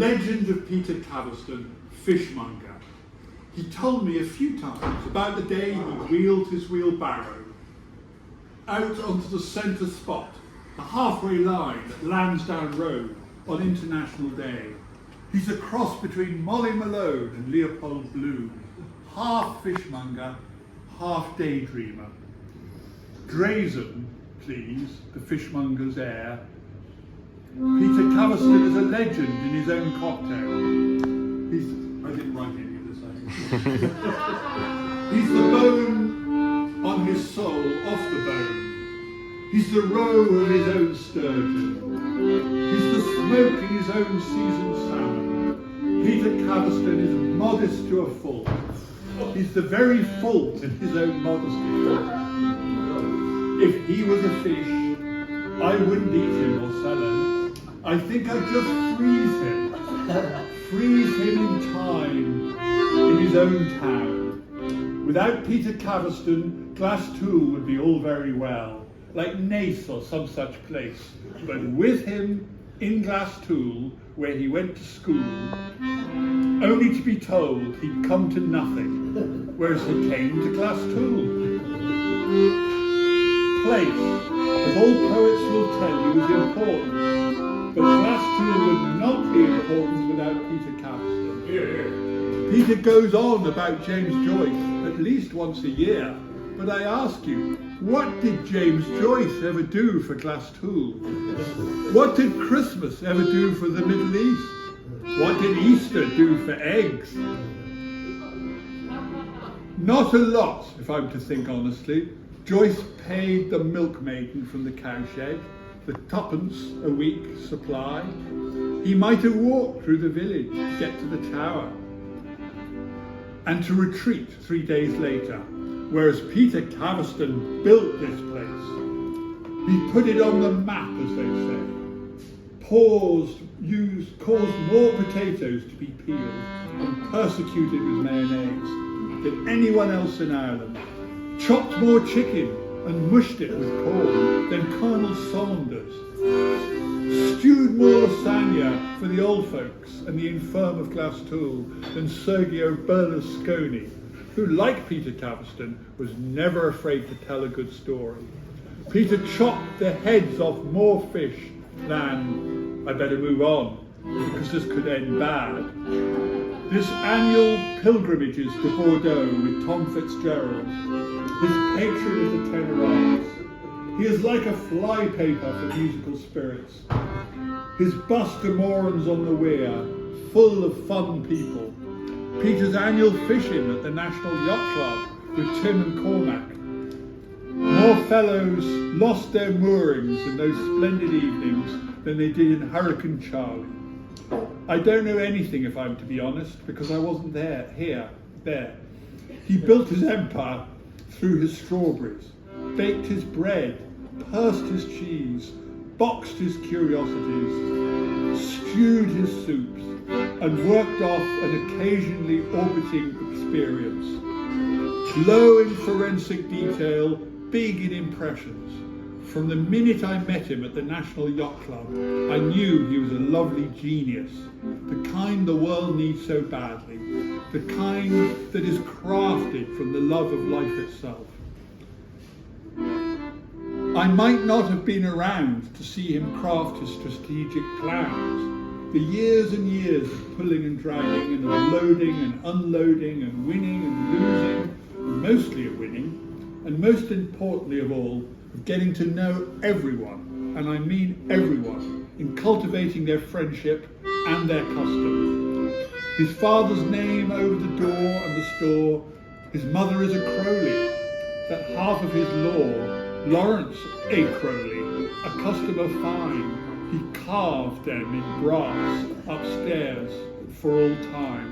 Legend of Peter Caviston, Fishmonger. He told me a few times about the day he wheeled his wheelbarrow out onto the centre spot, the halfway line at Lansdowne Road on International Day. He's a cross between Molly Malone and Leopold Bloom, half fishmonger, half daydreamer. Drazen, please, the fishmonger's heir. Peter Caviston is a legend in his own cocktail. I didn't write any of this, He's the bone on his soul, off the bone. He's the roe of his own sturgeon. He's the smoke in his own seasoned salmon. Peter Caviston is modest to a fault. He's the very fault in his own modesty. If he was a fish, I wouldn't eat him or sell him. I think I'd just freeze him in time, in his own town. Without Peter Caviston, Glasthule would be all very well, like Nace or some such place. But with him, in Glasthule, where he went to school, only to be told he'd come to nothing, whereas he came to Glasthule. Place, as all poets will tell you, is important. But Glasthule would not be important without Peter Caviston. Yeah. Peter goes on about James Joyce at least once a year, but I ask you, what did James Joyce ever do for Glasthule? What did Christmas ever do for the Middle East? What did Easter do for eggs? Not a lot, if I'm to think honestly. Joyce paid the milkmaiden from the cowshed the twopence a week supply. He might have walked through the village to get to the tower and to retreat 3 days later, whereas Peter Caviston built this place. He put it on the map, as they say, caused more potatoes to be peeled and persecuted with mayonnaise than anyone else in Ireland, chopped more chicken and mushed it with corn than Colonel Saunders, stewed more lasagna for the old folks and the infirm of Glasthule than Sergio Berlusconi, who, like Peter Caviston, was never afraid to tell a good story. Peter chopped the heads off more fish than, I better move on, because this could end bad. This annual pilgrimages to Bordeaux with Tom Fitzgerald, his patron of the tenor arts. He is like a flypaper for musical spirits. His bust of Morans on the Weir, full of fun people. Peter's annual fishing at the National Yacht Club with Tim and Cormac. More fellows lost their moorings in those splendid evenings than they did in Hurricane Charlie. I don't know anything, if I'm to be honest, because I wasn't there. He built his empire through his strawberries, baked his bread, pursed his cheese, boxed his curiosities, stewed his soups, and worked off an occasionally orbiting experience. Low in forensic detail, big in impressions. From the minute I met him at the National Yacht Club, I knew he was a lovely genius, the kind the world needs so badly, the kind that is crafted from the love of life itself. I might not have been around to see him craft his strategic plans, the years and years of pulling and dragging and of loading and unloading and winning and losing, and mostly of winning, and most importantly of all, of getting to know everyone, and I mean everyone, in cultivating their friendship and their custom. His father's name over the door and the store, his mother is a Crowley, that half of his law, Lawrence A. Crowley, a customer fine, he carved them in brass upstairs for all time.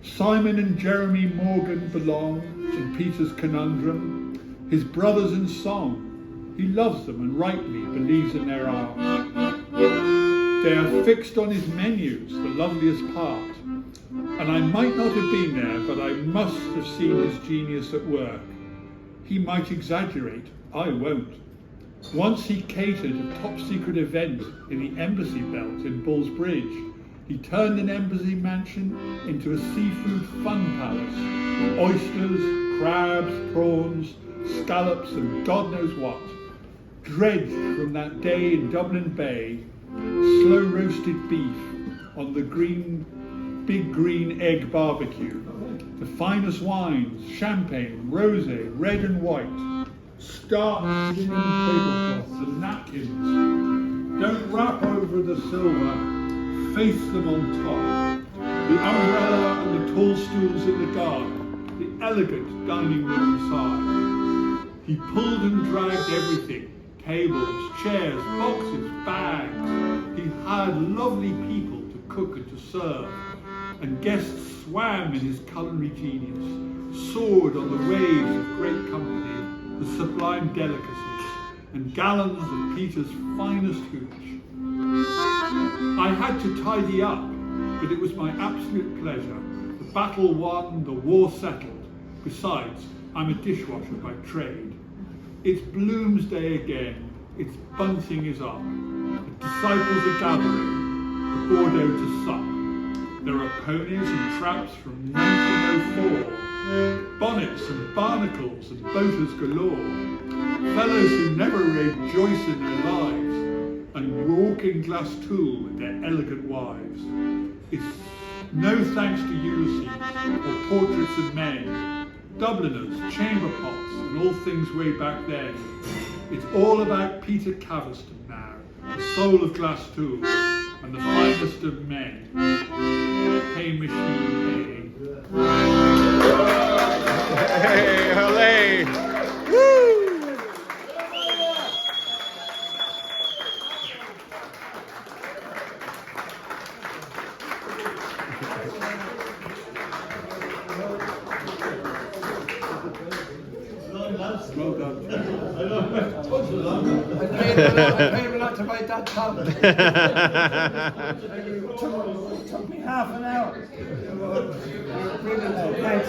Simon and Jeremy Morgan belong in Peter's conundrum, his brothers in song. He loves them and rightly believes in their art. They are fixed on his menus, the loveliest part. And I might not have been there, but I must have seen his genius at work. He might exaggerate, I won't. Once he catered a top secret event in the Embassy Belt in Bulls Bridge, He turned an embassy mansion into a seafood fun palace. Oysters, crabs, prawns, scallops, and God knows what. Dredged from that day in Dublin Bay, slow roasted beef on the big green egg barbecue. The finest wines, champagne, rosé, red and white. Starched linen tablecloths and napkins. Don't wrap over the silver. Face them on top. The umbrella and the tall stools at the garden, the elegant dining room side. He pulled and dragged everything, tables, chairs, boxes, bags. He hired lovely people to cook and to serve, and guests swam in his culinary genius, soared on the waves of great company, the sublime delicacies, and gallons of Peter's finest hooch. I had to tidy up, but it was my absolute pleasure. The battle won, the war settled. Besides, I'm a dishwasher by trade. It's Bloomsday again, its bunting is up. The disciples are gathering, the Bordeaux to sup. There are ponies and traps from 1904, bonnets and barnacles and boaters galore, fellows who never rejoice in their lives, and walk in Glasthule with their elegant wives. It's no thanks to Ulysses or portraits of men, Dubliners, chamber pots, and all things way back then. It's all about Peter Caviston now, the soul of Glasthule, and the finest of men. Hey, machine, hey. Hey, hooray! Well done. I paid a lot to write that down. Took me half an hour. Thanks.